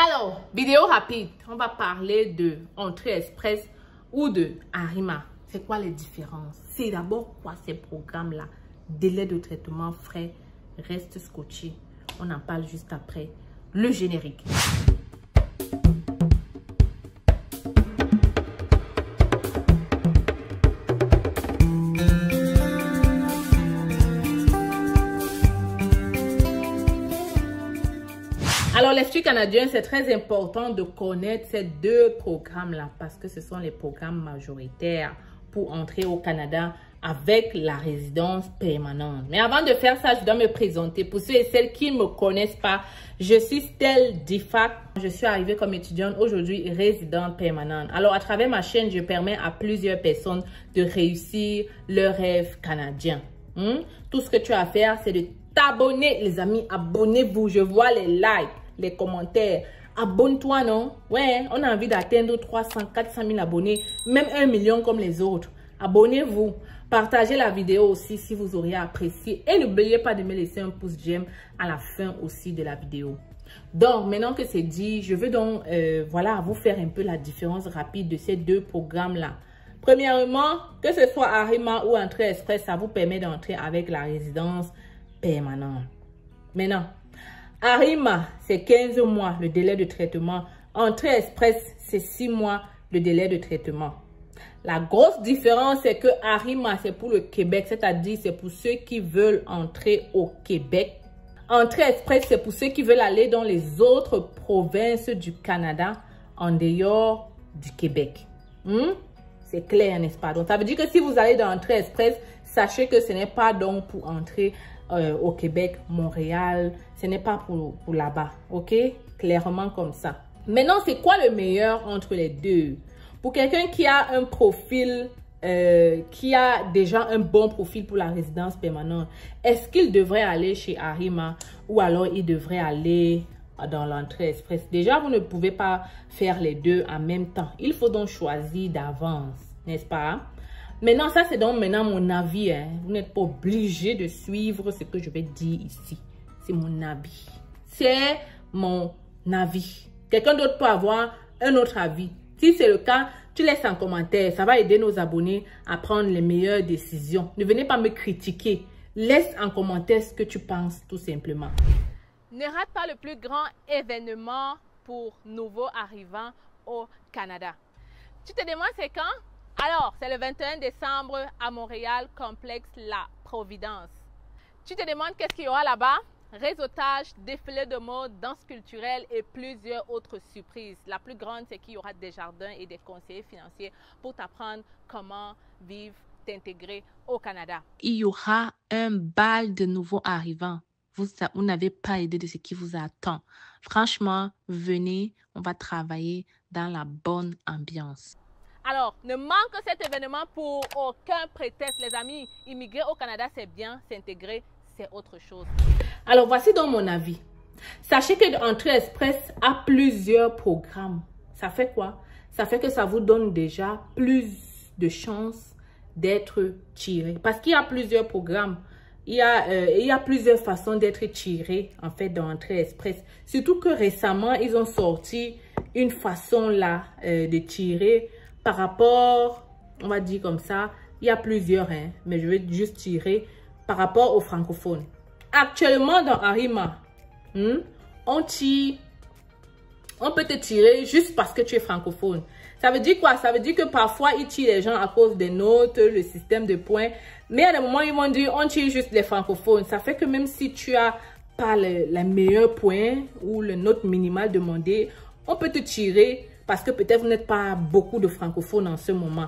Alors, vidéo rapide, on va parler de Entrée Express ou de Arima. C'est quoi les différences? C'est d'abord quoi ces programmes-là? Délai de traitement, frais, reste scotché. On en parle juste après le générique. Alors, l'Institut canadien, c'est très important de connaître ces deux programmes-là parce que ce sont les programmes majoritaires pour entrer au Canada avec la résidence permanente. Mais avant de faire ça, je dois me présenter. Pour ceux et celles qui ne me connaissent pas, je suis Stell Difac. Je suis arrivée comme étudiante aujourd'hui résidente permanente. Alors, à travers ma chaîne, je permets à plusieurs personnes de réussir leur rêve canadien. Tout ce que tu as à faire, c'est de t'abonner, les amis. Abonnez-vous. Je vois les likes, les commentaires. Abonne-toi, non? Ouais, on a envie d'atteindre 300, 400 000 abonnés, même 1 million comme les autres. Abonnez-vous. Partagez la vidéo aussi si vous auriez apprécié. Et n'oubliez pas de me laisser un pouce j'aime à la fin aussi de la vidéo. Donc, maintenant que c'est dit, je veux donc, voilà, vous faire un peu la différence rapide de ces deux programmes-là. Premièrement, que ce soit Arima ou Entrée Express, ça vous permet d'entrer avec la résidence permanente. Maintenant, Arima, c'est 15 mois le délai de traitement. Entrée Express, c'est 6 mois le délai de traitement. La grosse différence, c'est que Arima, c'est pour le Québec, c'est-à-dire c'est pour ceux qui veulent entrer au Québec. Entrée Express, c'est pour ceux qui veulent aller dans les autres provinces du Canada en dehors du Québec. C'est clair, n'est-ce pas? Donc, ça veut dire que si vous allez dans Entrée Express, sachez que ce n'est pas donc pour entrer au Québec, Montréal, ce n'est pas pour là-bas, ok? Clairement comme ça. Maintenant, c'est quoi le meilleur entre les deux? Pour quelqu'un qui a un profil, qui a déjà un bon profil pour la résidence permanente, est-ce qu'il devrait aller chez Arima ou alors il devrait aller dans l'Entrée Express? Déjà, vous ne pouvez pas faire les deux en même temps. Il faut donc choisir d'avance, n'est-ce pas? Maintenant, ça c'est donc maintenant mon avis. Vous n'êtes pas obligé de suivre ce que je vais dire ici. C'est mon avis. C'est mon avis. Quelqu'un d'autre peut avoir un autre avis. Si c'est le cas, tu laisses en commentaire. Ça va aider nos abonnés à prendre les meilleures décisions. Ne venez pas me critiquer. Laisse en commentaire ce que tu penses tout simplement. Ne rate pas le plus grand événement pour nouveaux arrivants au Canada. Tu te demandes c'est quand? Alors, c'est le 21 décembre à Montréal, complexe La Providence. Tu te demandes qu'est-ce qu'il y aura là-bas? Réseautage, défilé de mode, danse culturelle et plusieurs autres surprises. La plus grande, c'est qu'il y aura des jardins et des conseillers financiers pour t'apprendre comment vivre, t'intégrer au Canada. Il y aura un bal de nouveaux arrivants. Vous n'avez pas idée de ce qui vous attend. Franchement, venez, on va travailler dans la bonne ambiance. Alors, ne manque cet événement pour aucun prétexte, les amis. Immigrer au Canada, c'est bien. S'intégrer, c'est autre chose. Alors, voici donc mon avis. Sachez que l'Entrée Express a plusieurs programmes. Ça fait quoi? Ça fait que ça vous donne déjà plus de chances d'être tiré. Parce qu'il y a plusieurs programmes. Il y a plusieurs façons d'être tiré, en fait, dans Entrée Express. Surtout que récemment, ils ont sorti une façon là de tirer par rapport, on va dire comme ça, il y a plusieurs, mais je vais juste tirer par rapport aux francophones. Actuellement, dans Arima, on peut te tirer juste parce que tu es francophone. Ça veut dire quoi? Ça veut dire que parfois, ils tirent les gens à cause des notes, le système de points. Mais à un moment, ils vont dire, on tire juste les francophones. Ça fait que même si tu as pas les meilleurs points ou le note minimale demandée, on peut te tirer parce que peut-être vous n'êtes pas beaucoup de francophones en ce moment.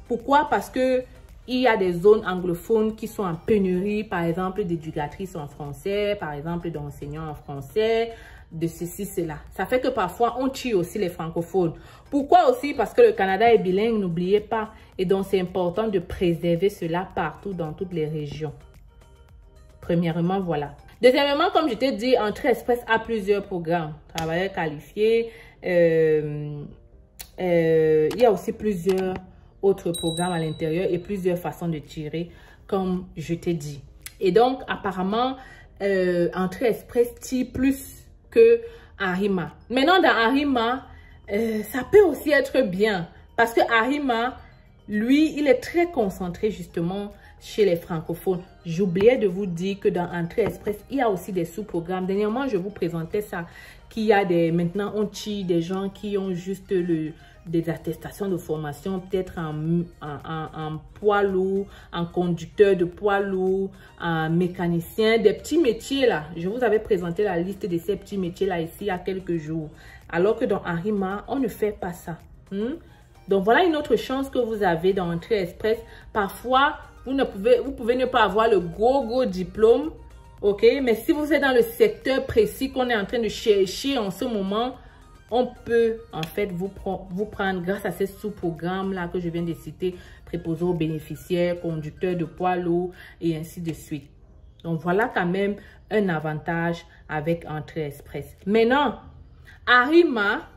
Pourquoi? Parce que il y a des zones anglophones qui sont en pénurie, par exemple d'éducatrices en français, par exemple d'enseignants en français, de ceci, cela. Ça fait que parfois, on tue aussi les francophones. Pourquoi aussi? Parce que le Canada est bilingue, n'oubliez pas. Et donc, c'est important de préserver cela partout, dans toutes les régions. Premièrement, voilà. Deuxièmement, comme je t'ai dit, Entrée Express a plusieurs programmes. Travailleurs qualifiés. Il y a aussi plusieurs autres programmes à l'intérieur et plusieurs façons de tirer, comme je t'ai dit. Et donc, apparemment, Entrée Express tire plus que Arima. Maintenant, dans Arima, ça peut aussi être bien. Parce que Arima, lui, il est très concentré justement chez les francophones. J'oubliais de vous dire que dans Entrée Express, il y a aussi des sous-programmes. Dernièrement, je vous présentais ça, qu'il y a maintenant, on tire des gens qui ont juste des attestations de formation, peut-être en poids lourd, en conducteur de poids lourd, en mécanicien, des petits métiers là. Je vous avais présenté la liste de ces petits métiers là ici il y a quelques jours. Alors que dans Arima, on ne fait pas ça. Donc voilà une autre chance que vous avez dans Entrée Express. Parfois, vous pouvez ne pas avoir le gros diplôme, ok? Mais si vous êtes dans le secteur précis qu'on est en train de chercher en ce moment, on peut en fait vous prendre grâce à ces sous-programmes-là que je viens de citer, préposés aux bénéficiaires, conducteurs de poids lourds et ainsi de suite. Donc voilà quand même un avantage avec Entrée Express. Maintenant, Arima,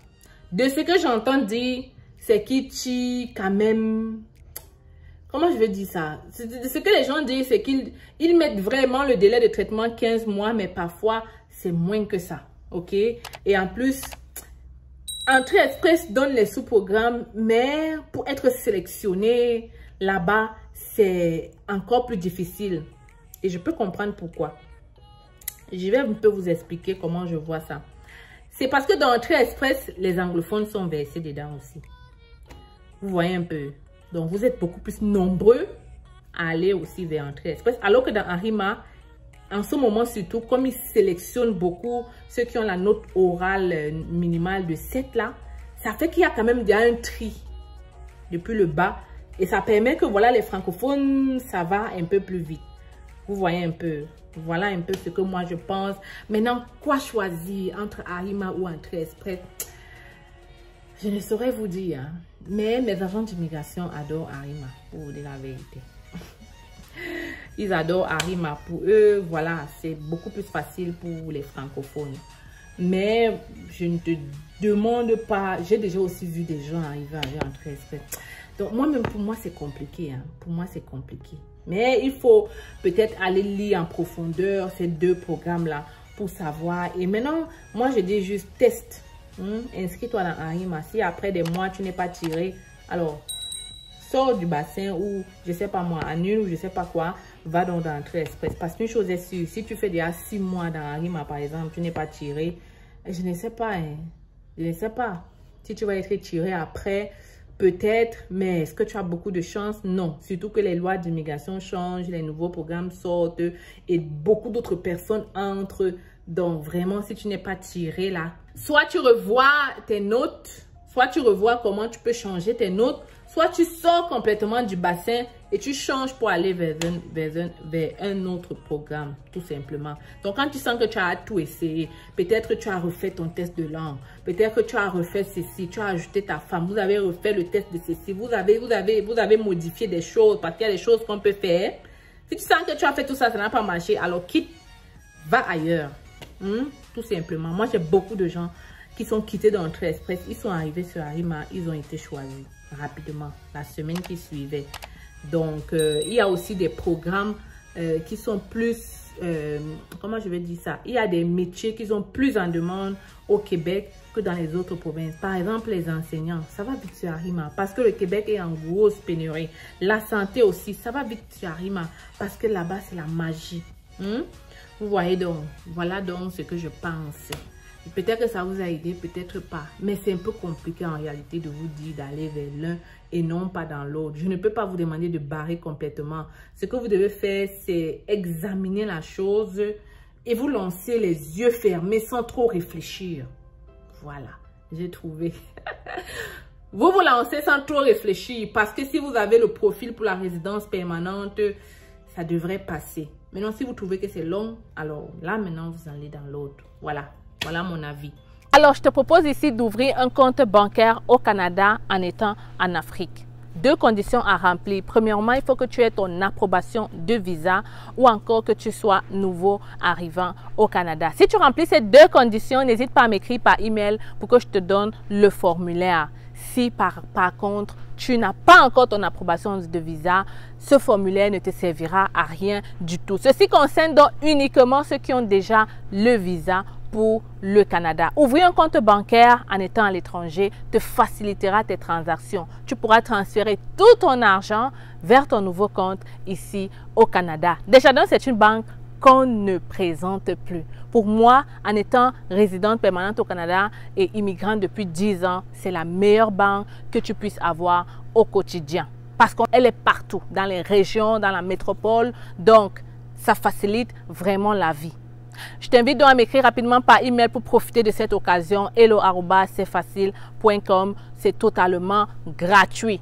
de ce que j'entends dire, c'est qu'il tire quand même... Comment je vais dire ça? Ce que les gens disent, c'est qu'ils mettent vraiment le délai de traitement 15 mois, mais parfois, c'est moins que ça. OK? Et en plus, Entrée Express donne les sous-programmes, mais pour être sélectionné là-bas, c'est encore plus difficile. Et je peux comprendre pourquoi. Je vais un peu vous expliquer comment je vois ça. C'est parce que dans Entrée Express, les anglophones sont versés dedans aussi. Vous voyez un peu. Donc, vous êtes beaucoup plus nombreux à aller aussi vers Entrée Express. Alors que dans Arima, en ce moment surtout, comme ils sélectionnent beaucoup ceux qui ont la note orale minimale de 7 là, ça fait qu'il y a quand même déjà un tri depuis le bas. Et ça permet que voilà, les francophones, ça va un peu plus vite. Vous voyez un peu. Voilà un peu ce que moi je pense. Maintenant, quoi choisir entre Arima ou Entrée Express? Je ne saurais vous dire. Hein. Mais mes agents d'immigration adorent Arima, pour vous dire la vérité. Ils adorent Arima. Pour eux, voilà, c'est beaucoup plus facile pour les francophones. Mais je ne te demande pas. J'ai déjà aussi vu des gens arriver à Entrée Express. Donc, moi-même, pour moi, c'est compliqué. Hein. Pour moi, c'est compliqué. Mais il faut peut-être aller lire en profondeur ces deux programmes-là pour savoir. Et maintenant, moi, je dis juste teste. Inscris-toi dans Arima. Si après des mois, tu n'es pas tiré, alors sors du bassin ou, je sais pas moi, annule ou je sais pas quoi, va donc dans Entrée Express. Parce qu'une chose est sûre, si tu fais déjà 6 mois dans Arima, par exemple, tu n'es pas tiré, je ne sais pas. Hein. Je ne sais pas. Si tu vas être tiré après... Peut-être, mais est-ce que tu as beaucoup de chance? Non. Surtout que les lois d'immigration changent, les nouveaux programmes sortent et beaucoup d'autres personnes entrent. Donc, vraiment, si tu n'es pas tiré là, soit tu revois tes notes, soit tu revois comment tu peux changer tes notes, soit tu sors complètement du bassin et tu changes pour aller vers un autre programme, tout simplement. Donc, quand tu sens que tu as tout essayé, peut-être que tu as refait ton test de langue, peut-être que tu as refait ceci, tu as ajouté ta femme, vous avez refait le test de ceci, vous avez modifié des choses parce qu'il y a des choses qu'on peut faire. Si tu sens que tu as fait tout ça, ça n'a pas marché, alors quitte, va ailleurs. Tout simplement. Moi, j'ai beaucoup de gens qui sont quittés d'Entrée Express. Ils sont arrivés sur Arima, ils ont été choisis rapidement, la semaine qui suivait. Donc, il y a aussi des programmes qui sont plus, comment je vais dire ça? Il y a des métiers qui sont plus en demande au Québec que dans les autres provinces. Par exemple, les enseignants, ça va vite sur Arima parce que le Québec est en grosse pénurie. La santé aussi, ça va vite sur Arima parce que là-bas, c'est la magie. Vous voyez donc, voilà donc ce que je pense. Peut-être que ça vous a aidé, peut-être pas. Mais c'est un peu compliqué en réalité de vous dire d'aller vers l'un et non pas dans l'autre. Je ne peux pas vous demander de barrer complètement. Ce que vous devez faire, c'est examiner la chose et vous lancer les yeux fermés sans trop réfléchir. Voilà, j'ai trouvé. Vous vous lancez sans trop réfléchir parce que si vous avez le profil pour la résidence permanente, ça devrait passer. Maintenant, si vous trouvez que c'est long, alors là, maintenant, vous allez dans l'autre. Voilà. Voilà mon avis. Alors, je te propose ici d'ouvrir un compte bancaire au Canada en étant en Afrique. 2 conditions à remplir. Premièrement, il faut que tu aies ton approbation de visa ou encore que tu sois nouveau arrivant au Canada. Si tu remplis ces 2 conditions, n'hésite pas à m'écrire par email pour que je te donne le formulaire. Si par contre, tu n'as pas encore ton approbation de visa, ce formulaire ne te servira à rien du tout. Ceci concerne donc uniquement ceux qui ont déjà le visa pour le Canada. Ouvrir un compte bancaire en étant à l'étranger te facilitera tes transactions. Tu pourras transférer tout ton argent vers ton nouveau compte ici au Canada. Desjardins, c'est une banque qu'on ne présente plus. Pour moi, en étant résidente permanente au Canada et immigrante depuis 10 ans, c'est la meilleure banque que tu puisses avoir au quotidien. Parce qu'elle est partout, dans les régions, dans la métropole. Donc, ça facilite vraiment la vie. Je t'invite donc à m'écrire rapidement par email pour profiter de cette occasion. hello@cfacile.com. C'est totalement gratuit.